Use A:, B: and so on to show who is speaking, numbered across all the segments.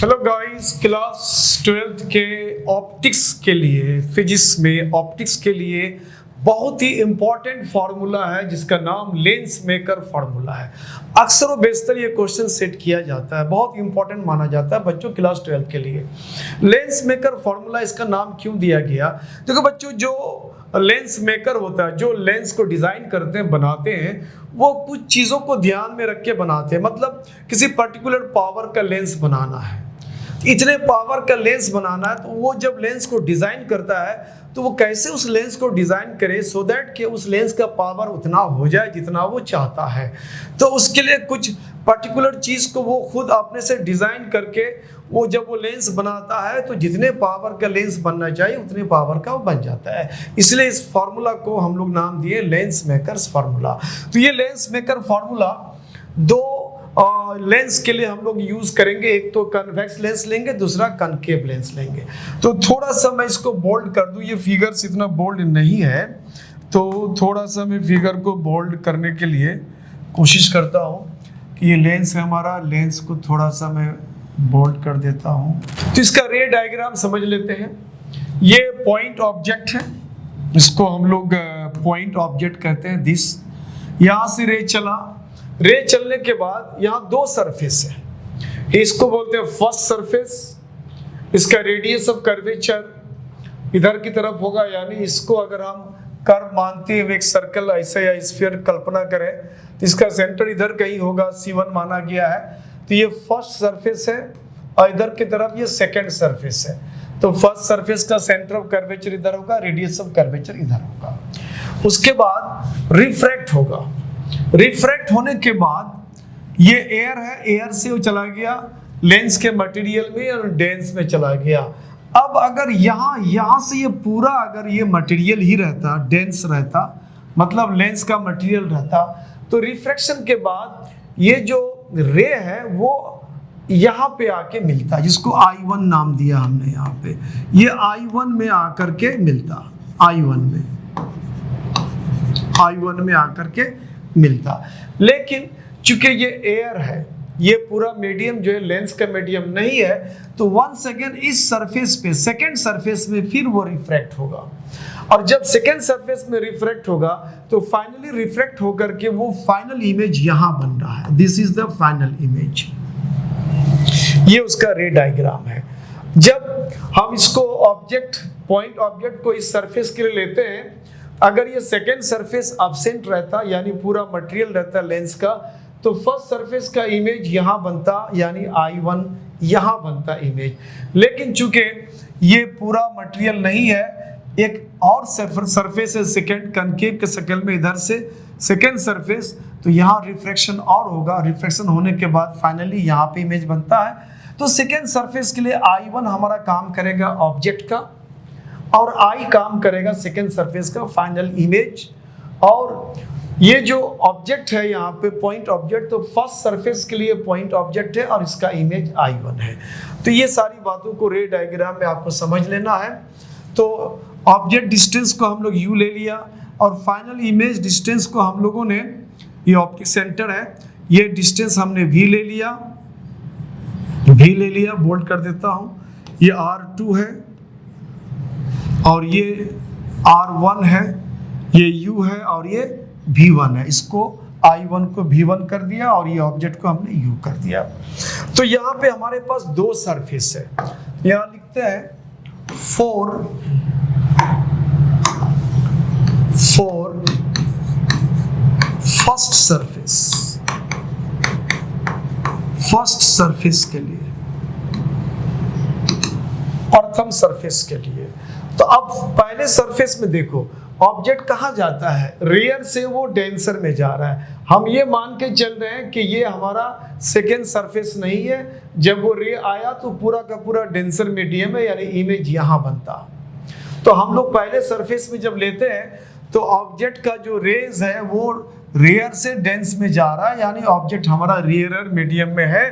A: Hello guys, class 12th के optics के लिए, फिजिक्स में ऑप्टिक्स के लिए बहुत ही इंपॉर्टेंट फार्मूला है जिसका नाम लेंस मेकर फार्मूला है। अक्सर व बेशतर ये क्वेश्चन सेट किया जाता है, बहुत इंपॉर्टेंट माना जाता है बच्चों क्लास 12 के लिए। लेंस मेकर फार्मूला इसका नाम क्यों दिया गया? देखो बच्चों, जो लेंस मेकर होता है, जो लेंस को डिजाइन करते हैं, बनाते हैं, वो कुछ चीजों को ध्यान में रख के बनाते हैं। मतलब किसी पर्टिकुलर पावर का लेंस बनाना है, इतने पावर का लेंस बनाना है, तो वो जब लेंस को डिजाइन करता है तो वो कैसे उस लेंस को डिजाइन करे सो दैट कि उस लेंस का पावर उतना हो जाए जितना वो चाहता है। तो उसके लिए कुछ पर्टिकुलर चीज को वो खुद अपने से डिजाइन करके वो जब वो लेंस बनाता है तो जितने पावर का लेंस बनना चाहिए उतने पावर का वो बन जाता है। इसलिए इस फार्मूला को हम लोग नाम दिए लेंस मेकर्स फार्मूला। तो ये लेंस मेकर फार्मूला दो लेंस के लिए हम लोग यूज करेंगे। एक तो कन्वेक्स लेंस लेंगे, दूसरा कनकेव लेंस लेंगे। तो थोड़ा सा मैं इसको बोल्ड कर दूं, ये फिगर्स इतना बोल्ड नहीं है, तो थोड़ा सा मैं फिगर को बोल्ड करने के लिए कोशिश करता हूं कि ये लेंस है हमारा, लेंस को थोड़ा सा मैं बोल्ड कर देता हूं। तो इसका रे डायग्राम समझ लेते हैं। ये पॉइंट ऑब्जेक्ट है, इसको हम लोग पॉइंट ऑब्जेक्ट कहते हैं। दिस यहां से रे चला, रे चलने के बाद यहाँ दो सरफेस है, इसको बोलते हैं फर्स्ट सरफेस। इसका रेडियस ऑफ कर्वेचर इधर की तरफ होगा, यानी इसको अगर हम कर्व मानते हुए एक सर्कल ऐसे या स्फीयर कल्पना करें तो इसका सेंटर इधर कहीं होगा, C1 माना गया है। तो ये फर्स्ट सरफेस है और इधर की तरफ ये सेकेंड सरफेस है। तो फर्स्ट सरफेस का सेंटर ऑफ कर्वेचर इधर होगा, रेडियस ऑफ कर्वेचर इधर होगा। उसके बाद रिफ्रैक्ट होगा, रिफ्रैक्ट होने के बाद ये एयर है, एयर से वो चला गया लेंस के मटेरियल में और डेंस में चला गया। अब अगर यहाँ से ये पूरा अगर ये मटेरियल ही रहता, डेंस रहता, मतलब लेंस का मटेरियल रहता, तो रिफ्रैक्शन के बाद ये जो रे है वो यहाँ पे आके मिलता, जिसको I1 नाम दिया हमने। यहाँ पे ये I1 में आकर के मिलता, I1 में आकर के मिलता। लेकिन चूंकि ये एयर है, ये पूरा मीडियम जो है लेंस का मीडियम नहीं है, तो वंस अगेन इस सरफेस पे, सेकेंड सरफेस में फिर वो रिफ्रैक्ट होगा। और जब सेकेंड सरफेस में रिफ्रैक्ट होगा तो फाइनली रिफ्रैक्ट होकर के वो फाइनल इमेज यहां बन रहा है। This is the final image. ये उसका रे डायग्राम है। जब हम इसको ऑब्जेक्ट, पॉइंट ऑब्जेक्ट को इस सरफेस के लिए लेते हैं, अगर ये सेकेंड सरफेस एब्सेंट रहता, यानी पूरा मटेरियल रहता लेंस का, तो फर्स्ट सरफेस का इमेज यहाँ बनता, यानी I1 यहाँ बनता इमेज। लेकिन चूंकि ये पूरा मटेरियल नहीं है, एक और सरफेस है सेकेंड कनकेव के शक्ल में, इधर से सेकेंड सरफेस, तो यहाँ रिफ्रैक्शन और होगा। रिफ्रैक्शन होने के बाद फाइनली यहाँ पे इमेज बनता है। तो सेकेंड सरफेस के लिए I1 हमारा काम करेगा ऑब्जेक्ट का, और I काम करेगा सेकेंड सरफेस का फाइनल इमेज। और ये जो ऑब्जेक्ट है यहाँ पे पॉइंट ऑब्जेक्ट, तो फर्स्ट सरफेस के लिए पॉइंट ऑब्जेक्ट है और इसका इमेज I1 है। तो ये सारी बातों को रे डायग्राम में आपको समझ लेना है। तो ऑब्जेक्ट डिस्टेंस को हम लोग U ले लिया और फाइनल इमेज डिस्टेंस को हम लोगों ने, ये ऑप्टिक सेंटर है, ये डिस्टेंस हमने V ले लिया, बोल्ड कर देता हूँ। ये R2 है और ये R1 है, ये U है और ये V1 है। इसको I1 को V1 कर दिया और ये ऑब्जेक्ट को हमने U कर दिया। तो यहाँ पे हमारे पास दो सरफेस है। यहाँ लिखते हैं फोर फर्स्ट सरफेस के लिए, प्रथम सरफेस के लिए। तो अब पहले सरफेस में देखो ऑब्जेक्ट कहाँ जाता है, रेयर से वो डेंसर में जा रहा है। हम ये मान के चल रहे हैं कि ये हमारा सेकेंड सरफेस नहीं है। जब वो रे आया तो पूरा का पूरा डेंसर मीडियम है, यानी इमेज यहाँ बनता। तो हम लोग पहले सरफेस में जब लेते हैं तो ऑब्जेक्ट का जो रेज है वो रेयर से डेंस में जा रहा है, यानी ऑब्जेक्ट हमारा रेयर मीडियम में है।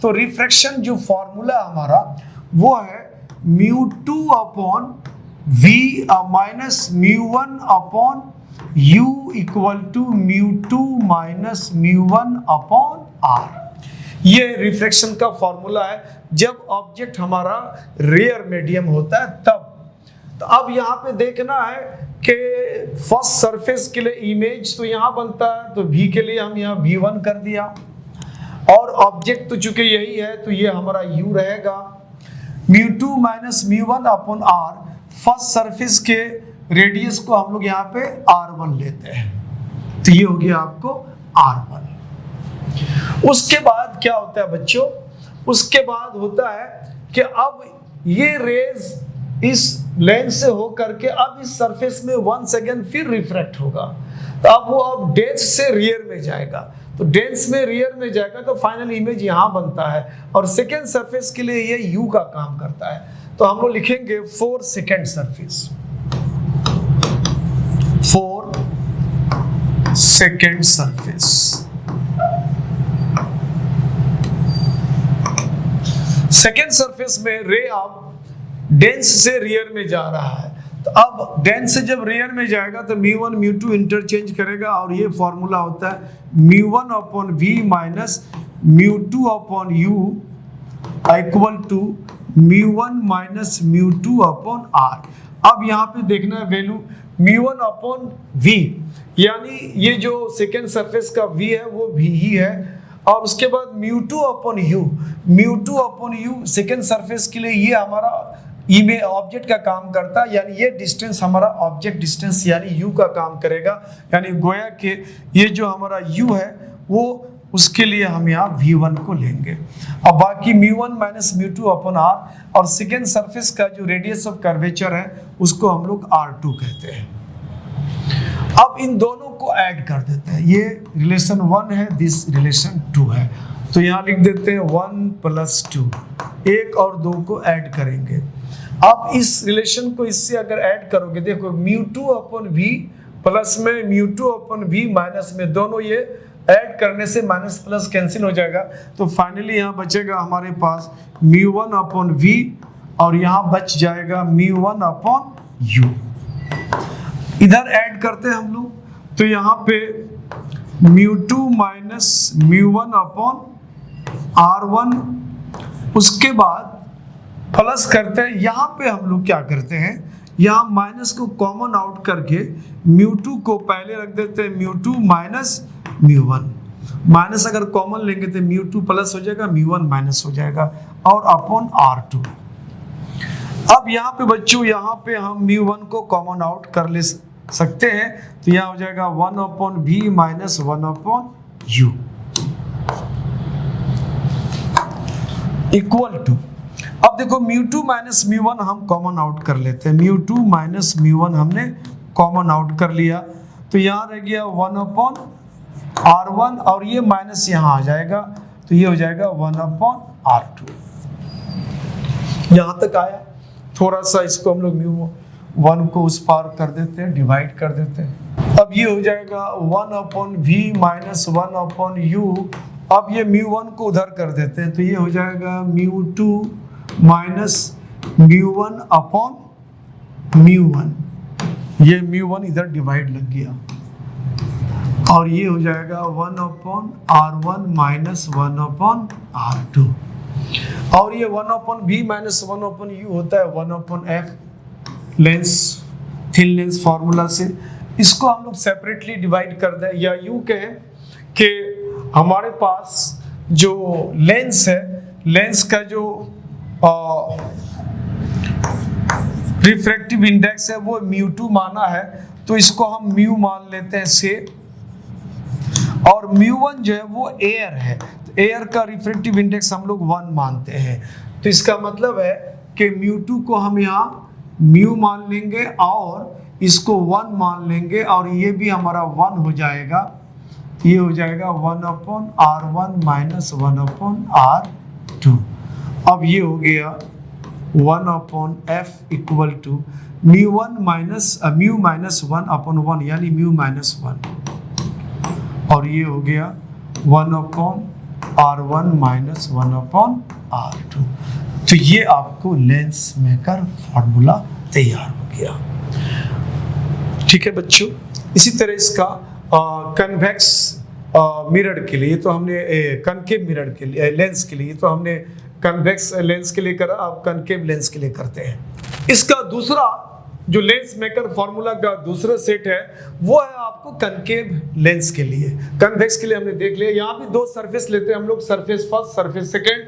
A: तो रिफ्रैक्शन जो फॉर्मूला हमारा वो है μ2 upon V minus μ1 upon U equal to μ2 minus μ1 upon R। ये रिफ्रैक्शन का फॉर्मूला है जब ऑब्जेक्ट हमारा रेयर मीडियम होता है तब। तो अब यहाँ पे देखना है कि फर्स्ट सरफेस के लिए इमेज तो यहाँ बनता है, तो v के लिए हम यहाँ v1 कर दिया, और ऑब्जेक्ट तो चूंकि यही है तो ये हमारा u रहेगा। μ2 minus μ1 upon r, first surface के रेडियस को हम लोग यहाँ पे r1 लेते हैं, तो ये हो गया आपको r1। उसके बाद क्या होता है बच्चों, उसके बाद होता है कि अब ये रेज इस लेंस से होकर के अब इस सरफेस में वंस अगेन फिर रिफ्रैक्ट होगा, तो अब वो अब डेंस से रियर में जाएगा, तो डेंस में रियर में जाएगा तो फाइनल इमेज यहाँ बनता है, और सेकेंड सरफेस के लिए ये यू का काम करता है। तो हम लोग लिखेंगे for second surface, for second surface. Second surface में रे अब डेंस से रियर में जा रहा है, तो अब डेंस से जब रियर में जाएगा तो μ1 μ2 इंटरचेंज करेगा, और ये फॉर्मूला होता है μ1 upon v minus μ2 upon u equal to μ1 minus μ2 upon r। अब यहाँ पे देखना है वैल्यू μ1 अपॉन v, यानी ये जो सेकेंड सरफेस का v है वो v ही है, और उसके बाद μ2 upon u, μ2 upon u second surface के लिए ये हमारा इमेज ऑब्जेक्ट का काम करता है, यानी ये डिस्टेंस हमारा ऑब्जेक्ट डिस्टेंस यानी u का काम करेगा, यानी गोया के ये जो हमारा u है वो उसके लिए हम यहाँ v1 को लेंगे। अब बाकी μ1 माइनस μ2 अपॉन r, और सेकेंड सरफेस का जो रेडियस ऑफ कर्वेचर है उसको हम लोग r2 कहते हैं। अब इन दोनों को ऐड कर देते हैं, ये रिलेशन 1 है, दिस रिलेशन 2 है, तो यहाँ लिख देते हैं 1 प्लस 2, 1 और 2 को ऐड करेंगे। अब इस रिलेशन को इससे अगर ऐड करोगे, देखो μ2 अपॉन v प्लस में μ2 अपॉन v माइनस में, दोनों ये ऐड करने से माइनस प्लस कैंसिल हो जाएगा, तो फाइनली यहाँ बचेगा हमारे पास μ1 अपॉन v, और यहाँ बच जाएगा μ1 अपॉन u। इधर ऐड करते हैं हम लोग, तो यहाँ पे μ2 माइनस μ1 अपॉन r1, उसके बाद प्लस करते हैं। यहाँ पे हम लोग क्या करते हैं, यहाँ माइनस को कॉमन आउट करके μ2 को पहले रख देते हैं μ2 माइनस μ1, माइनस अगर कॉमन लेंगे तो μ2 प्लस हो जाएगा, μ1 माइनस हो जाएगा, और अपॉन r2। अब यहाँ पे बच्चों यहाँ पे हम μ1 को कॉमन आउट कर ले सकते हैं, तो यहाँ हो जाएगा 1 upon v minus 1 upon u equal to, अब देखो μ2 माइनस μ1 हम कॉमन आउट कर लेते हैं, μ2 माइनस μ1 हमने कॉमन आउट कर लिया, तो यहाँ रह गया 1 अपॉन r1, और ये माइनस यहाँ आ जाएगा, तो ये हो जाएगा 1 अपॉन r2। यहाँ तक आया, थोड़ा सा इसको हम लोग μ1 को उस पार कर देते हैं, डिवाइड कर देते हैं। अब ये हो जाएगा 1 upon v minus 1 upon u, अब ये μ1 को उधर कर देते हैं, तो ये हो जाएगा μ2 माइनस μ1 अपॉन μ1, ये μ1 इधर डिवाइड लग गया, और ये हो जाएगा 1 upon r1 minus 1 upon r2, और ये 1 upon v minus 1 upon u होता है 1 upon f lens, thin lens formula से। इसको हम लोग सेपरेटली डिवाइड कर दें, या यूं कहें कि हमारे पास जो लेंस है, लेंस का जो रिफ्रैक्टिव इंडेक्स है वो μ2 माना है, तो इसको हम म्यू मान लेते हैं से, और μ1 जो है वो एयर है, तो एयर का रिफ्रैक्टिव इंडेक्स हम लोग 1 मानते हैं, तो इसका मतलब है कि μ2 को हम यहाँ म्यू मान लेंगे और इसको 1 मान लेंगे, और ये भी हमारा 1 हो जाएगा, ये हो जाएगा 1 upon r1 minus 1 upon r2। अब ये हो गया 1 upon f equal to μ1 minus mu minus 1 upon 1, यानी म्यू माइनस 1, और ये हो गया 1 upon r1 minus 1 upon r2। तो ये आपको लेंस मेकर फॉर्मूला तैयार हो गया। ठीक है बच्चों, इसी तरह इसका कन्वेक्स मिरर के लिए, तो हमने कनकेव मिरर के लिए लेंस के लिए, तो हमने कन्वेक्स लेंस के लिए करा, अब कनकेव लेंस के लिए करते हैं। इसका दूसरा जो लेंस मेकर फार्मूला का दूसरा सेट है वो है आपको कनकेव लेंस के लिए। कन्वेक्स के लिए हमने देख लिया। यहाँ भी दो सरफेस लेते हैं हम लोग, सरफेस फर्स्ट, सरफेस सेकेंड।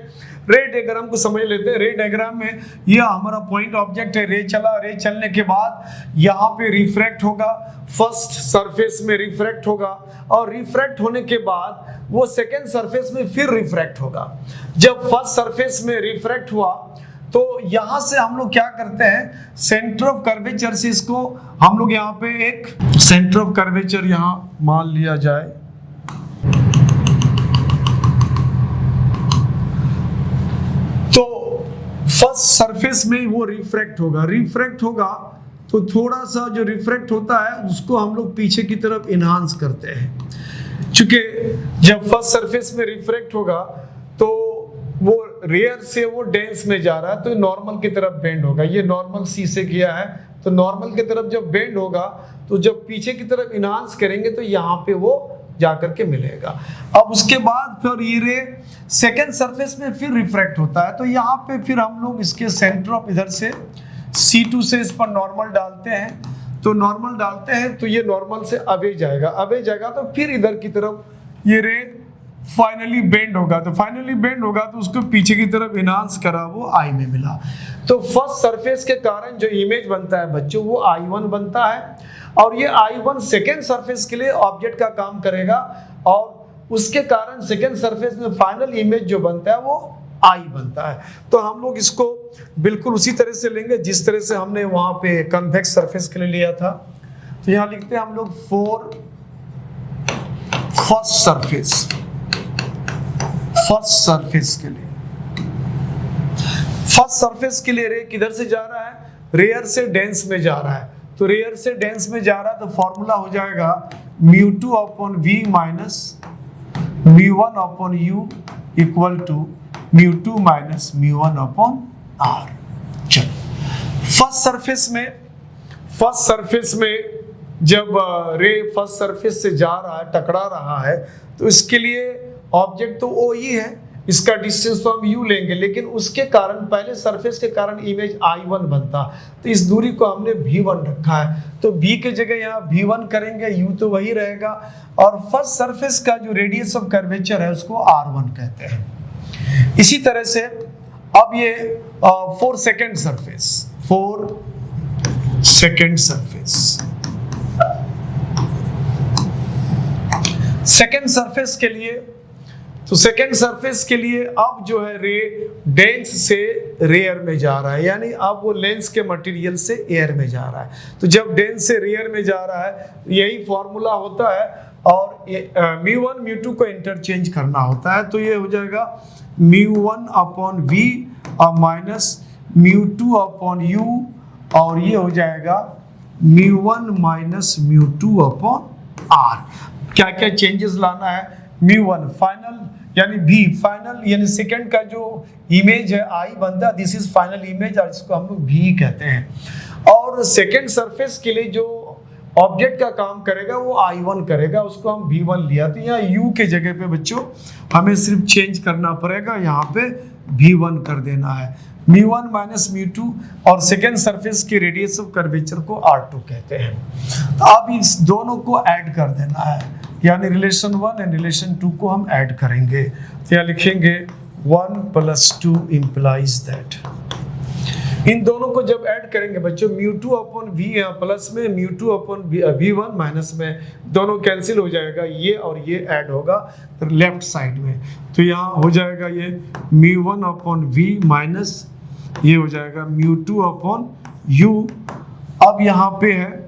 A: रे डायग्राम को समझ लेते हैं। रे डायग्राम में यह हमारा पॉइंट ऑब्जेक्ट है, रे चला, रे चलने के बाद यहाँ पे रिफ्रैक्ट होगा, फर्स्ट सरफेस में रिफ्रैक्ट होगा, और रिफ्रैक्ट होने के बाद वो सेकेंड सरफेस में फिर रिफ्रैक्ट होगा। जब फर्स्ट सरफेस में रिफ्रैक्ट हुआ तो यहां से हम लोग क्या करते हैं, सेंटर ऑफ कर्वेचर से इसको हम लोग यहाँ पे एक सेंटर ऑफ कर्वेचर यहां मान लिया जाए। तो फर्स्ट सरफेस में वो रिफ्रैक्ट होगा तो थोड़ा सा जो रिफ्रैक्ट होता है उसको हम लोग पीछे की तरफ इनहांस करते हैं। चूंकि जब फर्स्ट सरफेस में रिफ्रैक्ट होगा तो वो रेयर से वो डेंस में जा रहा है, तो नॉर्मल की तरफ बेंड होगा। ये नॉर्मल सी से किया है, तो नॉर्मल की तरफ जब बेंड होगा तो जब पीछे की तरफ इनहांस करेंगे तो यहाँ पे वो जाकर के मिलेगा। अब उसके बाद फिर ये रे सेकेंड सरफेस में फिर रिफ्रैक्ट होता है, तो यहाँ पे फिर हम लोग इसके सेंटर ऑफ इधर से C2 से इस पर नॉर्मल डालते हैं। तो नॉर्मल डालते हैं तो ये नॉर्मल से अवे जाएगा तो फिर इधर की तरफ ये रे फाइनली बेंड होगा। तो उसको पीछे की तरफ इनहांस करा, वो आई में मिला। तो फर्स्ट सरफेस के कारण जो इमेज बनता है बच्चों वो I1 बनता है, और ये I1 सेकेंड सरफेस के लिए ऑब्जेक्ट का काम करेगा, और उसके कारण सेकेंड सरफेस में फाइनल इमेज जो बनता है वो I बनता है। तो हम लोग इसको बिल्कुल उसी तरह से लेंगे जिस तरह से हमने वहां पे कन्वेक्स सरफेस के लिए लिया था। तो यहाँ लिखते हैं हम लोग फॉर फर्स्ट सरफेस के लिए रे किधर से जा रहा है, रेयर से डेंस में जा रहा है। तो रेयर से डेंस में जा रहा है तो फॉर्मूला हो जाएगा μ2 upon v minus μ1 upon u equal to μ2 minus μ1 upon r। चलो फर्स्ट सरफेस में जब रे फर्स्ट सरफेस से जा रहा है, टकरा रहा है, तो इसके लिए ऑब्जेक्ट तो ओ ही है, इसका डिस्टेंस तो हम u लेंगे, लेकिन उसके कारण पहले सरफेस के कारण इमेज I1 बनता, तो इस दूरी को हमने v1 रखा है। तो v के जगह यहाँ v1 करेंगे, u तो वही रहेगा, और फर्स्ट सरफेस का जो रेडियस ऑफ कर्वेचर है उसको r1 कहते हैं। इसी तरह से अब ये फॉर सेकेंड सरफेस के लिए, तो सेकेंड सरफेस के लिए अब जो है रे डेंस से रेयर में जा रहा है, यानी अब वो लेंस के मटेरियल से एयर में जा रहा है। तो जब डेंस से रेयर में जा रहा है यही फॉर्मूला होता है, और μ1 μ2 को इंटरचेंज करना होता है। तो ये हो जाएगा μ1 upon v minus μ2 upon u, और ये हो जाएगा μ1 माइनस μ2 अपॉन r। क्या क्या चेंजेस लाना है, μ1 फाइनल यानी v फाइनल यानी सेकंड का जो इमेज है I बनता है, दिस इज फाइनल इमेज, और इसको हम लोग v कहते हैं। और सेकंड सरफेस के लिए जो ऑब्जेक्ट का काम करेगा वो I1 करेगा, उसको हम v1 लिया। तो यहाँ u के जगह पे बच्चों हमें सिर्फ चेंज करना पड़ेगा, यहाँ पे v1 कर देना है, μ1 माइनस μ2, और सेकेंड सरफेस की रेडियस ऑफ कर्वेचर को r2 कहते हैं। तो अब इस दोनों को ऐड कर देना है, यानी रिलेशन 1 एंड रिलेशन 2 को हम ऐड करेंगे। तो यहाँ लिखेंगे 1 + 2 implies that। इन दोनों को जब ऐड करेंगे बच्चों μ2 अपॉन v यहाँ प्लस में, μ2 अपॉन v1 माइनस में, दोनों कैंसिल हो जाएगा, ये और ये ऐड होगा लेफ्ट साइड में। तो यहाँ हो जाएगा ये μ1 अपॉन v माइनस ये हो जाएगा μ2 अपॉन u। अब यहाँ पे है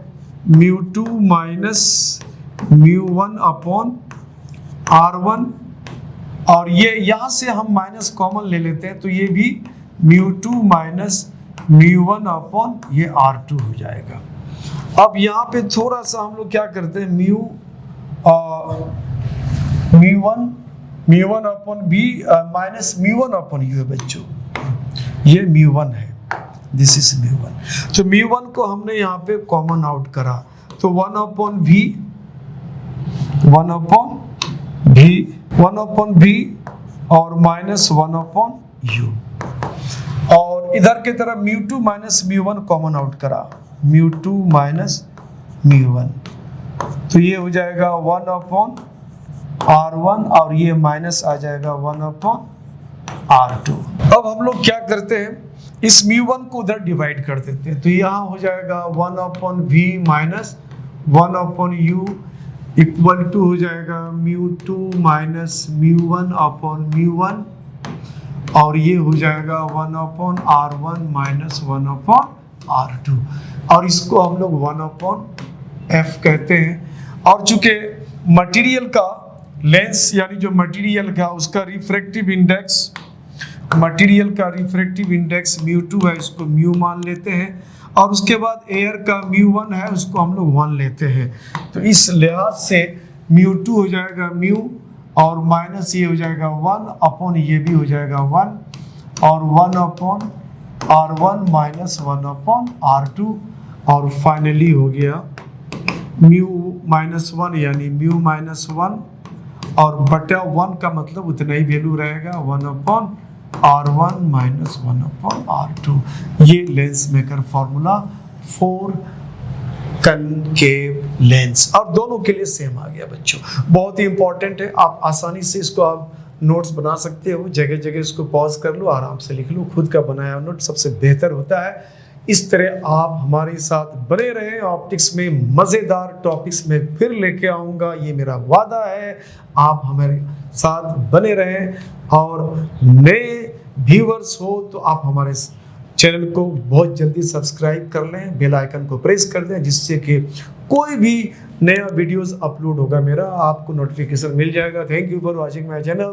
A: μ2 माइनस μ1 अपॉन r1, और ये यहाँ से हम माइनस कॉमन ले लेते हैं, तो ये भी μ2 माइनस μ1 अपॉन ये r2 हो जाएगा। अब यहाँ पे थोड़ा सा हम लोग क्या करते हैं, μ1 upon b minus μ1 upon u है बच्चों, ये μ1 है, दिस इज μ1। तो μ1 को हमने यहाँ पे कॉमन आउट करा, तो 1 अपॉन v 1 अपॉन भी 1/v और -1/u, और इधर की तरफ μ2 माइनस μ1 कॉमन आउट करा, μ2 माइनस μ1, तो ये हो जाएगा 1/r1 और ये माइनस आ जाएगा 1/r2। अब हम लोग क्या करते हैं, इस μ1 को उधर डिवाइड कर देते हैं, तो यहाँ हो जाएगा 1/v minus 1/u equal to हो जाएगा μ2 माइनस μ1/μ1, और ये हो जाएगा 1/r1 माइनस 1/r2, और इसको हम लोग 1/f कहते हैं। और चूंकि मटेरियल का लेंस यानी जो मटेरियल का उसका रिफ्रैक्टिव इंडेक्स, मटेरियल का रिफ्रैक्टिव इंडेक्स μ2 है, इसको μ मान लेते हैं, और उसके बाद एयर का μ1 है, उसको हम लोग 1 लेते हैं। तो इस लिहाज से μ2 हो जाएगा μ, और माइनस ये हो जाएगा 1 अपॉन ये भी हो जाएगा 1, और 1/r1 माइनस 1/r2, और फाइनली हो गया μ-1 यानी μ-1, और बटा 1 का मतलब उतना ही वैल्यू रहेगा 1/r1 माइनस 1/r2। ये lens maker formula for concave lens, और दोनों के लिए सेम आ गया बच्चों। बहुत ही इंपॉर्टेंट है, आप आसानी से इसको आप नोट्स बना सकते हो, जगह जगह इसको पॉज कर लो, आराम से लिख लो, खुद का बनाया नोट सबसे बेहतर होता है। इस तरह आप हमारे साथ बने रहें, ऑप्टिक्स में मज़ेदार टॉपिक्स में फिर लेके आऊँगा, ये मेरा वादा है। आप हमारे साथ बने रहें, और नए व्यूअर्स हो तो आप हमारे चैनल को बहुत जल्दी सब्सक्राइब कर लें, बेल आइकन को प्रेस कर दें, जिससे कि कोई भी नया वीडियोस अपलोड होगा मेरा आपको नोटिफिकेशन मिल जाएगा। Thank you for watching my channel.